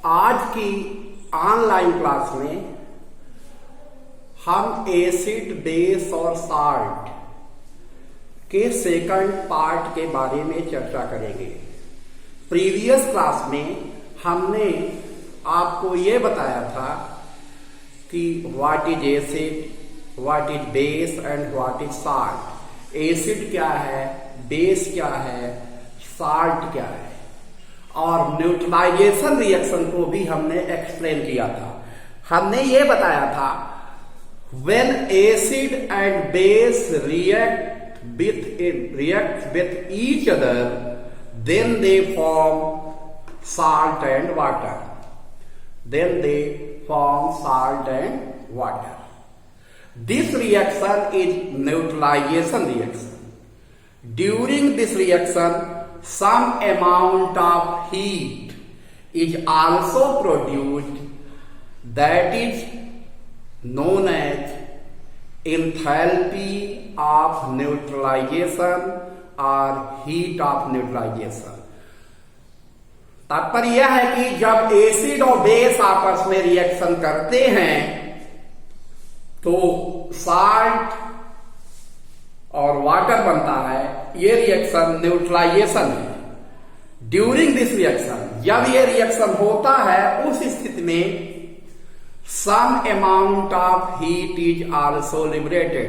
आज की online class में हम एसिड, बेस और साल्ट के सेकंड पार्ट के बारे में चर्चा करेंगे। प्रीवियस क्लास में हमने आपको ये बताया था कि what is acid, what is base and what is salt. Acid क्या है, बेस क्या है, साल्ट क्या है, और न्यूट्रलाइजेशन रिएक्शन को भी हमने एक्सप्लेन किया था। हमने ये बताया था when acid and base react with each other then they form salt and water. Then they form salt and water. This reaction is neutralization reaction. During this reaction, some amount of heat is also produced that is known as enthalpy of neutralization or heat of neutralization. तात्पर्य यह है कि जब acid और base आपस में reaction करते हैं तो साल्ट और वाटर बनता है। यह रिएक्शन न्यूट्रलाइजेशन है। ड्यूरिंग दिस रिएक्शन, जब यह रिएक्शन होता है उस स्थिति में some amount of heat is also liberated.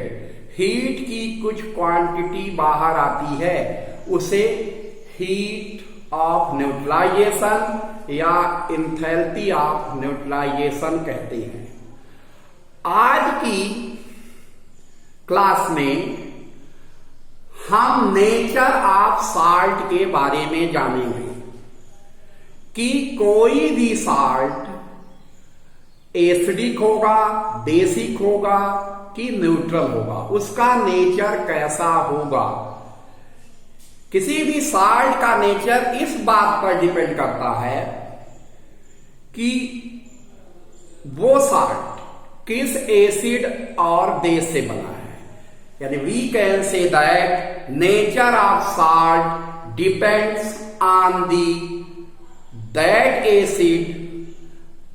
Heat की कुछ क्वांटिटी बाहर आती है, उसे हीट ऑफ न्यूट्रलाइजेशन या इंथैल्पी ऑफ न्यूट्रलाइजेशन कहते हैं। आज की क्लास में हम नेचर ऑफ साल्ट के बारे में जानेंगे कि कोई भी साल्ट एसिडिक होगा, बेसिक होगा कि न्यूट्रल होगा, उसका नेचर कैसा होगा। किसी भी साल्ट का नेचर इस बात पर डिपेंड करता है कि वो साल्ट किस एसिड और बेस से बना है। यानी we can say that nature of salt depends on the that acid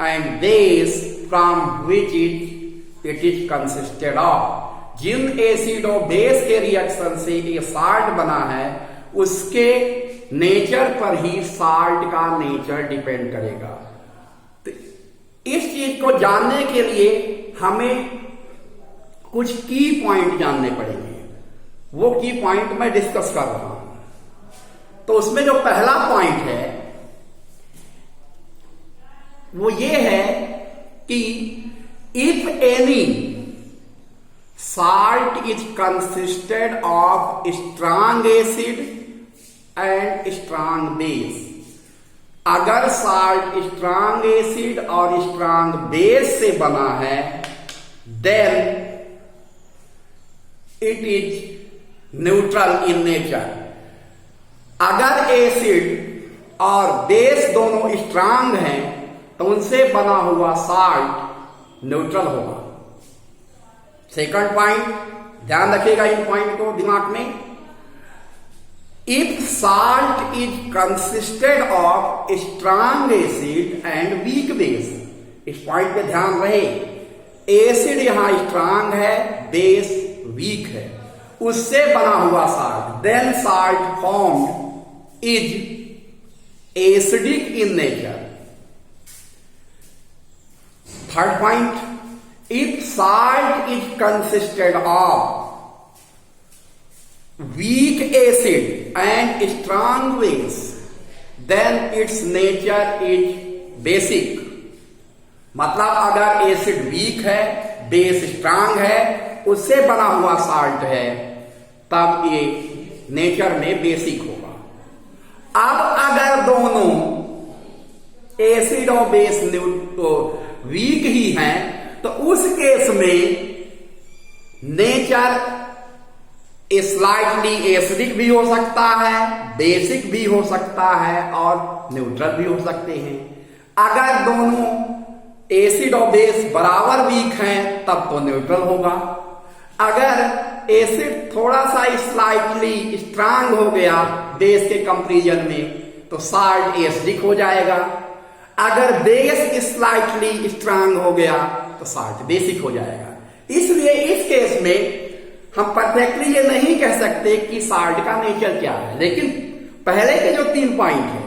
and base from which it is consisted of. जिन एसिड और बेस के रिएक्शन से ये साल्ट बना है उसके नेचर पर ही साल्ट का नेचर डिपेंड करेगा। तो इस चीज को जानने के लिए हमें कुछ की पॉइंट जानने पड़ेंगे। वो की पॉइंट मैं डिस्कस कर रहा हूं। तो उसमें जो पहला पॉइंट है वो ये है कि if any salt is consisted of strong acid and strong base। अगर साल्ट स्ट्रांग एसिड और स्ट्रांग बेस से बना है then it is neutral in nature. अगर एसिड और बेस दोनों स्ट्रांग हैं तो उनसे बना हुआ साल्ट न्यूट्रल होगा। सेकंड पॉइंट, ध्यान रखिएगा इन पॉइंट को दिमाग में। If salt is consisted of strong acid and weak base, इस पॉइंट पे ध्यान रहे। एसिड यहां स्ट्रांग है, बेस वीक है, उससे बना हुआ salt, then salt formed is acidic in nature. Third point, if salt is consisted of weak acid and strong base then its nature is basic। मतलब अगर एसिड वीक है, base strong है, उससे बना हुआ साल्ट है, तब ये नेचर में बेसिक होगा। अब अगर दोनों एसिड और बेस वीक ही हैं तो उस केस में नेचर स्लाइटली एसिडिक भी हो सकता है, बेसिक भी हो सकता है और न्यूट्रल भी हो सकते हैं। अगर दोनों एसिड और बेस बराबर वीक हैं तब तो न्यूट्रल होगा। अगर एसिड थोड़ा सा स्लाइटली स्ट्रांग हो गया बेस के कंपैरिजन में तो साल्ट एसिडिक हो जाएगा। अगर बेस स्लाइटली स्ट्रांग हो गया तो साल्ट बेसिक हो जाएगा। इसलिए इस केस में हम परफेक्टली ये नहीं कह सकते कि साल्ट का नेचर क्या है, लेकिन पहले के जो 3 पॉइंट है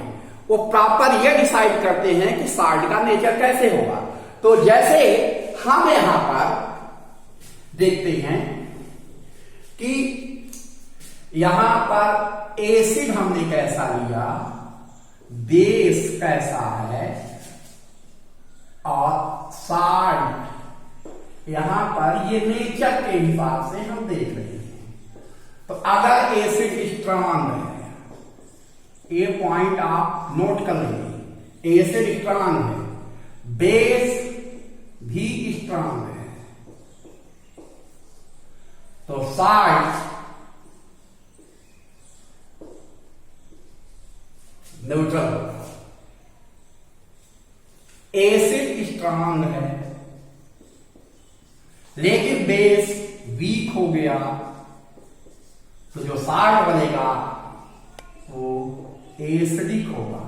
वो प्रॉपर ये डिसाइड करते हैं कि साल्ट का नेचर कैसे होगा। तो जैसे हम यहां पर देखते हैं कि यहां पर एसिड हमने कैसा लिया, बेस कैसा है, और साल्ट यहां पर ये नेचर के हिसाब से हम देख रहे हैं। तो अगर एसिड स्ट्रांग है, ये पॉइंट आप नोट कर लेंगे, एसिड स्ट्रांग है, बेस भी स्ट्रांग है, तो साल्ट न्यूट्रल होगा। एसिड स्ट्रांग है लेकिन बेस वीक हो गया, तो जो साल्ट बनेगा वो एसिडिक होगा।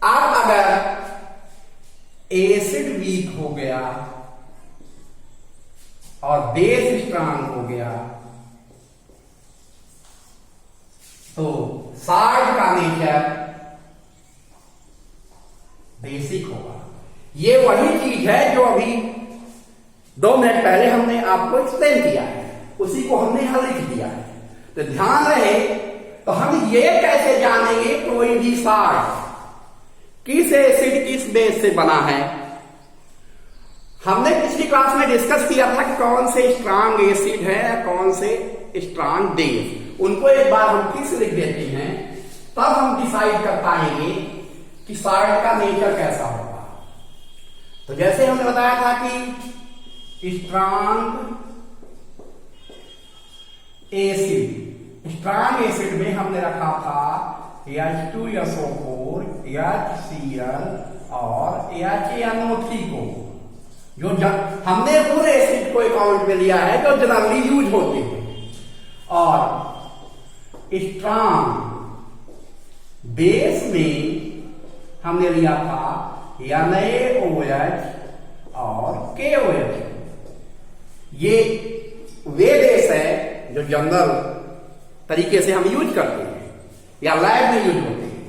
अब अगर एसिड वीक हो गया और बेस स्ट्रांग हो गया तो साल्ट का नेचर बेसिक होगा। ये वही चीज है जो अभी 2 मिनट पहले हमने आपको एक्सप्लेन किया है, उसी को हमने यहां लिख दिया है। तो ध्यान रहे, तो हम ये कैसे जानेंगे कोई भी साल्ट किस एसिड किस बेस से बना है। हमने पिछली क्लास में डिस्कस किया था कि कौन से स्ट्रांग एसिड है, कौन से स्ट्रांग बेस। उनको एक बार हम फिर से लिख देते हैं, तब हम डिसाइड कर पाएंगे कि साल्ट का नेचर कैसा होगा। तो जैसे हमने बताया था कि स्ट्रांग एसिड में हमने रखा था H2SO4, HCl और HNO3 को, जो हमने पूरे एसिड को अकाउंट में लिया है जो जनरली यूज होते हैं। और स्ट्रांग बेस में हमने लिया था NaOH और KOH। ये वे बेस है जो जनरल तरीके से हम यूज करते हैं या लैब में यूज होते हैं।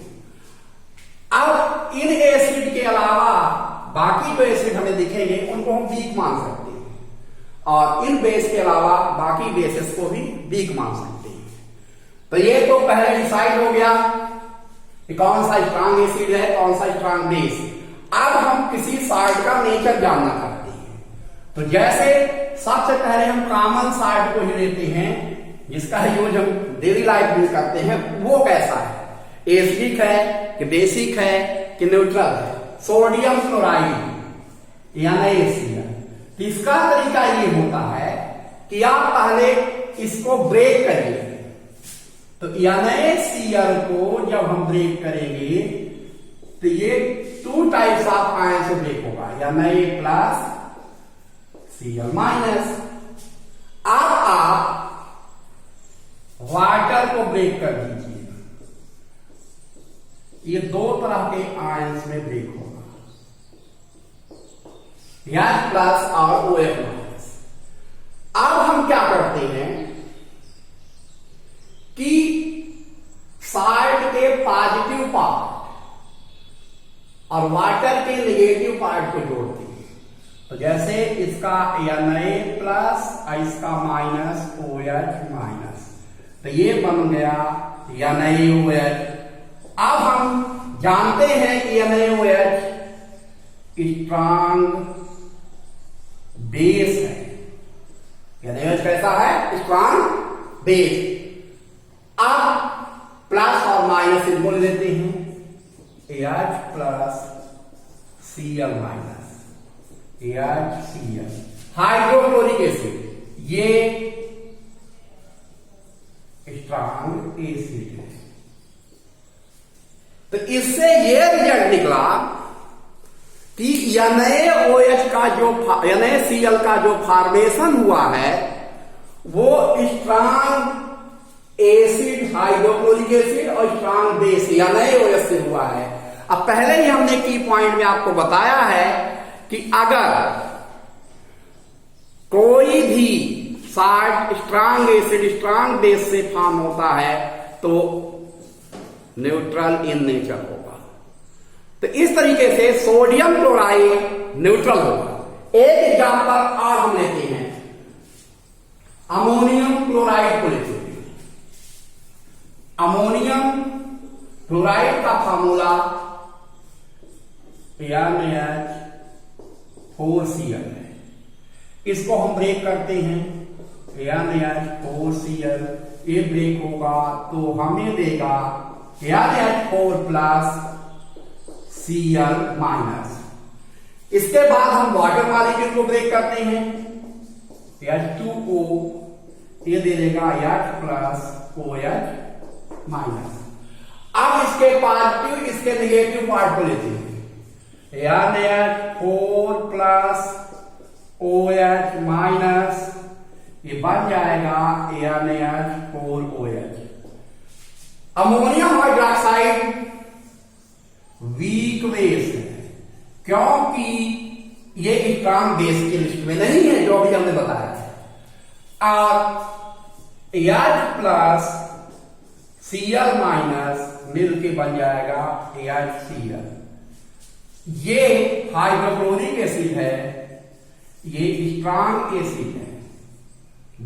अब इन एसिड के अलावा बाकी जो एसिड हमें दिखेंगे उनको हम वीक मान सकते हैं, और इन बेस के अलावा बाकी बेसेस को भी वीक मान सकते हैं। तो ये तो पहले डिसाइड हो गया कि कौन सा स्ट्रांग एसिड है, कौन सा स्ट्रांग बेस। अब हम किसी साल्ट का नेचर जानना चाहते हैं। तो जैसे सबसे पहले हम कॉमन साल्ट को ही लेते हैं, जिसका यूज हम डेली लाइफ में करते हैं, वो कैसा है, एसिडिक है कि बेसिक है कि न्यूट्रल है। सोडियम क्लोराइड या NaCl। तो इसका तरीका ये होता है कि आप पहले इसको ब्रेक करिए। तो NaCl को जब हम ब्रेक करेंगे तो ये 2 टाइप्स ऑफ आयन से ब्रेक होगा, Na+ Cl-। अब आप वाटर को ब्रेक कर दीजिए, ये 2 तरह के आयंस में ब्रेक होगा, H+ और OH-। अब हम क्या करते हैं कि साल्ट के पॉजिटिव पार्ट और वाटर के नेगेटिव पार्ट को जोड़ते हैं। तो जैसे इसका Na+ इसका -OH-, तो ये बन गया NaOH। अब हम जानते हैं कि NaOH स्ट्रांग बेस है। NaOH कैसा है, स्ट्रांग बेस। अब प्लस और माइनस इनको ले लेते हैं, H+ Cl-, HCl। Hydrochloric acid ये स्ट्रांग एसिड है। तो इससे ये रिजल्ट निकला कि NaOH का जो NaCl का जो फॉर्मेशन हुआ है वो स्ट्रांग एसिड, हाइड्रोक्लोरिक एसिड और स्ट्रांग बेस NaOH से हुआ है। अब पहले ही हमने की पॉइंट में आपको बताया है कि अगर कोई भी salt strong acid strong base से फॉर्म होता है तो न्यूट्रल इन नेचर होगा। तो इस तरीके से सोडियम क्लोराइड न्यूट्रल होगा। एक एग्जांपल और हम लेते हैं, अमोनियम क्लोराइड को लेते हैं। अमोनियम क्लोराइड का फार्मूला NaH4Cl है। इसको हम ब्रेक करते हैं, NaH4Cl ये ब्रेक होगा तो हमें देगा NaH4 प्लस Cl माइनस। इसके बाद हम वाटर मॉलिक्यूल को ब्रेक करते हैं, H2O ये दे देगा H प्लस OH माइनस। अब इसके पॉजिटिव इसके नेगेटिव पार्ट को लेते हैं, NaH4 प्लस OH माइनस ये बन जाएगा NaH4OH। Ammonium hydroxide weak base है क्योंकि ये स्ट्रांग बेस की लिस्ट में नहीं है, जो भी हमने बताया है। और H प्लस Cl माइनस मिलके बन जाएगा HCl। ये हाइड्रोक्लोरिक एसिड है, ये स्ट्रांग एसिड है,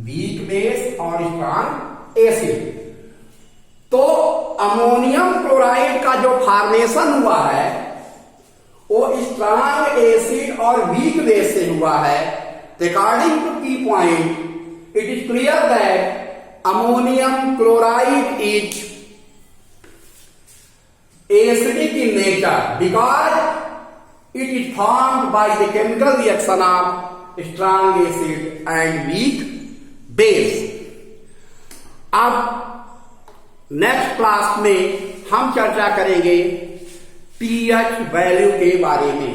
वीक बेस और स्ट्रांग एसिड। तो अमोनियम क्लोराइड का जो फॉर्मेशन हुआ है वो स्ट्रांग एसिड और वीक बेस से हुआ है। अकॉर्डिंग टू की point it is clear that ammonium chloride is acidic in nature because it is formed by the chemical reaction of strong acid and weak base। अब next class में हम चर्चा करेंगे pH value के बारे में।